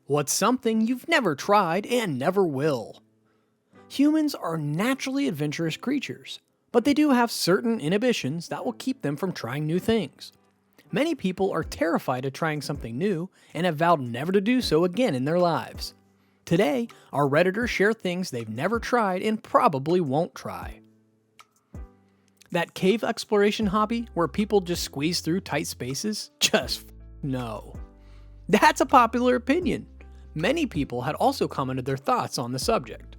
What's something you've never tried and never will? Humans are naturally adventurous creatures, but they do have certain inhibitions that will keep them from trying new things. Many people are terrified of trying something new and have vowed never to do so again in their lives. Today, our Redditors share things they've never tried and probably won't try. That cave exploration hobby where people just squeeze through tight spaces? Just no. That's a popular opinion. Many people had also commented their thoughts on the subject.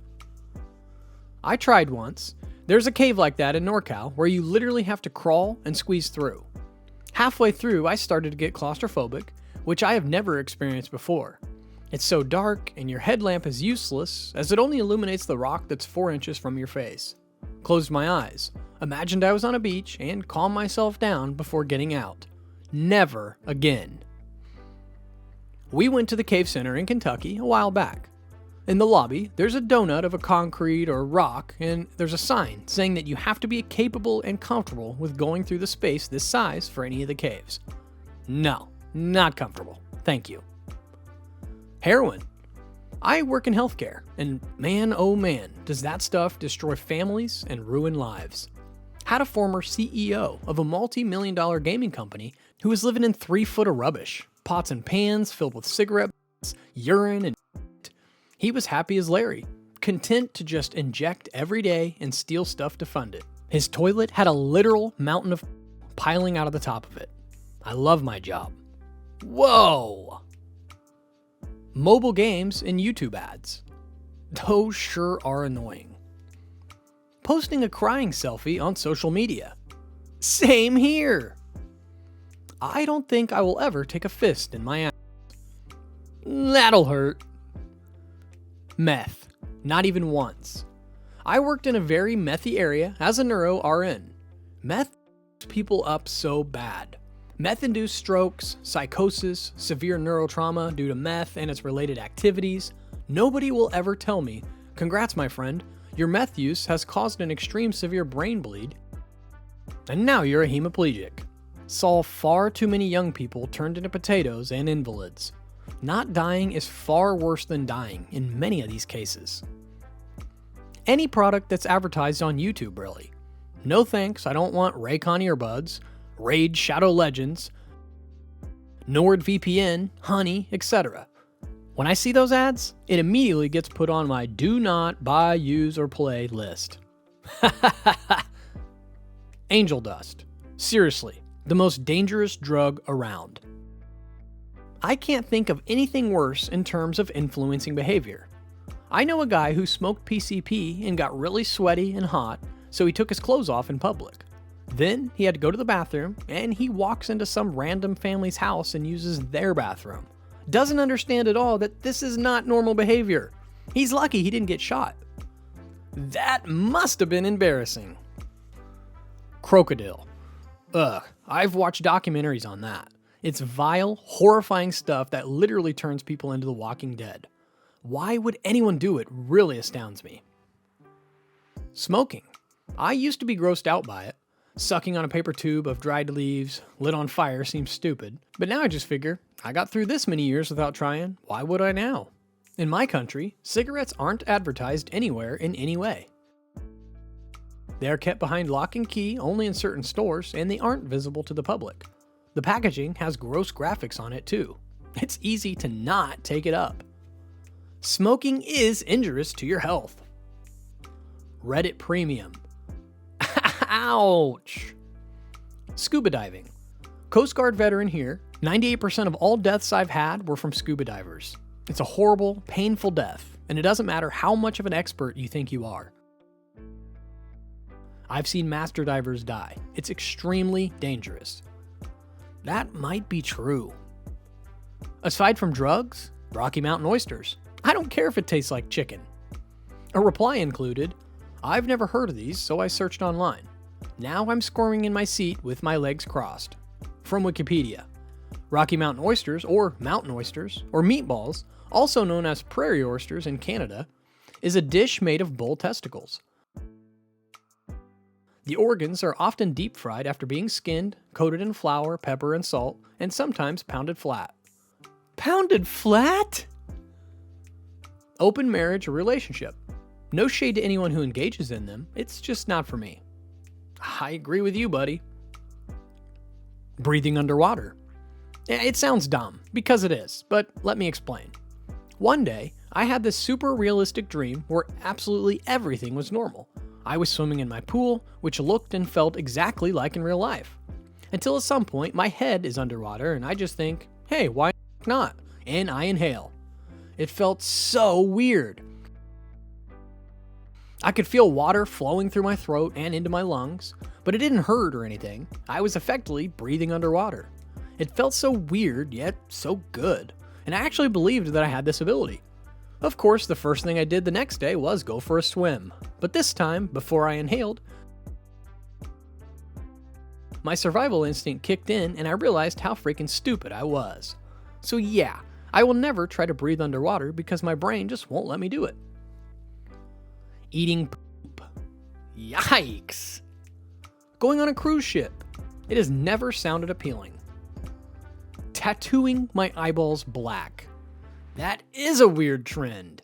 I tried once. There's a cave like that in NorCal where you literally have to crawl and squeeze through. Halfway through, I started to get claustrophobic, which I have never experienced before. It's so dark and your headlamp is useless as it only illuminates the rock that's 4 inches from your face. Closed my eyes, imagined I was on a beach, and calmed myself down before getting out. Never again. We went to the Cave Center in Kentucky a while back. In the lobby, there's a donut of a concrete or rock, and there's a sign saying that you have to be capable and comfortable with going through the space this size for any of the caves. No, not comfortable. Thank you. Heroin. I work in healthcare, and man oh man, does that stuff destroy families and ruin lives. Had a former CEO of a multi-million-dollar gaming company who was living in 3 foot of rubbish, pots and pans filled with cigarette butts, urine, and he was happy as Larry, content to just inject every day and steal stuff to fund it. His toilet had a literal mountain of piling out of the top of it. I love my job. Whoa! Mobile games and YouTube ads. Those sure are annoying. Posting a crying selfie on social media. Same here. I don't think I will ever take a fist in my ass. That'll hurt. Meth. Not even once. I worked in a very methy area as a neuro RN. Meth people up so bad. Meth-induced strokes, psychosis, severe neurotrauma due to meth and its related activities. Nobody will ever tell me, congrats my friend, your meth use has caused an extreme severe brain bleed, and now you're a hemiplegic. Saw far too many young people turned into potatoes and invalids. Not dying is far worse than dying in many of these cases. Any product that's advertised on YouTube, really. No thanks, I don't want Raycon earbuds, Raid Shadow Legends, NordVPN, Honey, etc. When I see those ads, it immediately gets put on my do not buy, use, or play list. Angel dust. Seriously, the most dangerous drug around. I can't think of anything worse in terms of influencing behavior. I know a guy who smoked PCP and got really sweaty and hot, so he took his clothes off in public. Then he had to go to the bathroom, and he walks into some random family's house and uses their bathroom. Doesn't understand at all that this is not normal behavior. He's lucky he didn't get shot. That must have been embarrassing. Crocodile. Ugh, I've watched documentaries on that. It's vile, horrifying stuff that literally turns people into the Walking Dead. Why would anyone do it really astounds me. Smoking. I used to be grossed out by it. Sucking on a paper tube of dried leaves lit on fire seems stupid, but now I just figure, I got through this many years without trying, why would I now? In my country, cigarettes aren't advertised anywhere in any way. They are kept behind lock and key only in certain stores, and they aren't visible to the public. The packaging has gross graphics on it too. It's easy to not take it up. Smoking is injurious to your health. Reddit Premium. Ouch! Scuba diving. Coast Guard veteran here, 98% of all deaths I've had were from scuba divers. It's a horrible, painful death, and it doesn't matter how much of an expert you think you are. I've seen master divers die. It's extremely dangerous. That might be true. Aside from drugs, Rocky Mountain oysters. I don't care if it tastes like chicken. A reply included, I've never heard of these, so I searched online. Now I'm squirming in my seat with my legs crossed. From Wikipedia, Rocky Mountain oysters, or mountain oysters, or meatballs, also known as prairie oysters in Canada, is a dish made of bull testicles. The organs are often deep fried after being skinned, coated in flour, pepper, and salt, and sometimes pounded flat. Pounded flat? open marriage or relationship. No shade to anyone who engages in them, it's just not for me. I agree with you, buddy. Breathing underwater. It sounds dumb, because it is, but let me explain. One day, I had this super realistic dream where absolutely everything was normal. I was swimming in my pool, which looked and felt exactly like in real life. Until at some point, my head is underwater and I just think, hey, why not? And I inhale. It felt so weird. I could feel water flowing through my throat and into my lungs, but it didn't hurt or anything. I was effectively breathing underwater. It felt so weird, yet so good, and I actually believed that I had this ability. Of course, the first thing I did the next day was go for a swim, but this time, before I inhaled, my survival instinct kicked in and I realized how freaking stupid I was. So yeah, I will never try to breathe underwater because my brain just won't let me do it. Eating poop. Yikes! Going on a cruise ship. It has never sounded appealing. Tattooing my eyeballs black. That is a weird trend.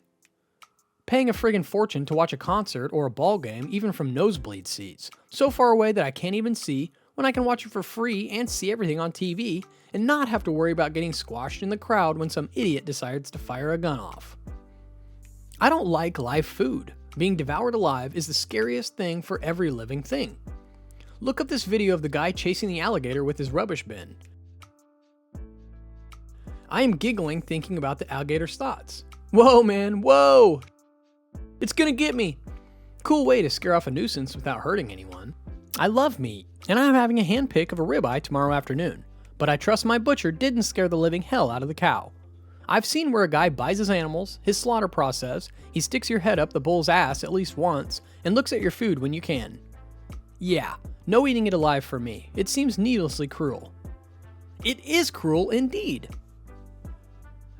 Paying a friggin' fortune to watch a concert or a ball game even from nosebleed seats, so far away that I can't even see, when I can watch it for free and see everything on TV and not have to worry about getting squashed in the crowd when some idiot decides to fire a gun off. I don't like live food. Being devoured alive is the scariest thing for every living thing. Look up this video of the guy chasing the alligator with his rubbish bin. I am giggling thinking about the alligator's thoughts. Whoa, man, whoa! It's gonna get me! Cool way to scare off a nuisance without hurting anyone. I love meat, and I'm having a handpick of a ribeye tomorrow afternoon, but I trust my butcher didn't scare the living hell out of the cow. I've seen where a guy buys his animals, his slaughter process, he sticks your head up the bull's ass at least once, and looks at your food when you can. Yeah, no eating it alive for me. It seems needlessly cruel. It is cruel indeed.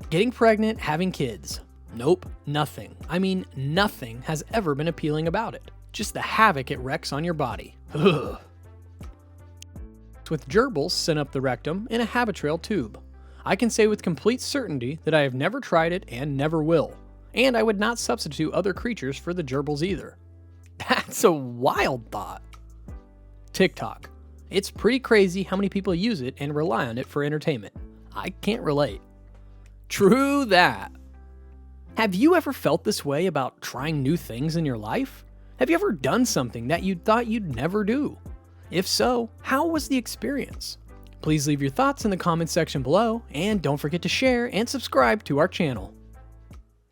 Getting pregnant, having kids. Nope, nothing. I mean, nothing has ever been appealing about it. Just the havoc it wreaks on your body. Ugh. With gerbils sent up the rectum in a Habitrail tube. I can say with complete certainty that I have never tried it and never will. And I would not substitute other creatures for the gerbils either. That's a wild thought. TikTok. It's pretty crazy how many people use it and rely on it for entertainment. I can't relate. True that. Have you ever felt this way about trying new things in your life? Have you ever done something that you thought you'd never do? If so, how was the experience? Please leave your thoughts in the comments section below, and don't forget to share and subscribe to our channel.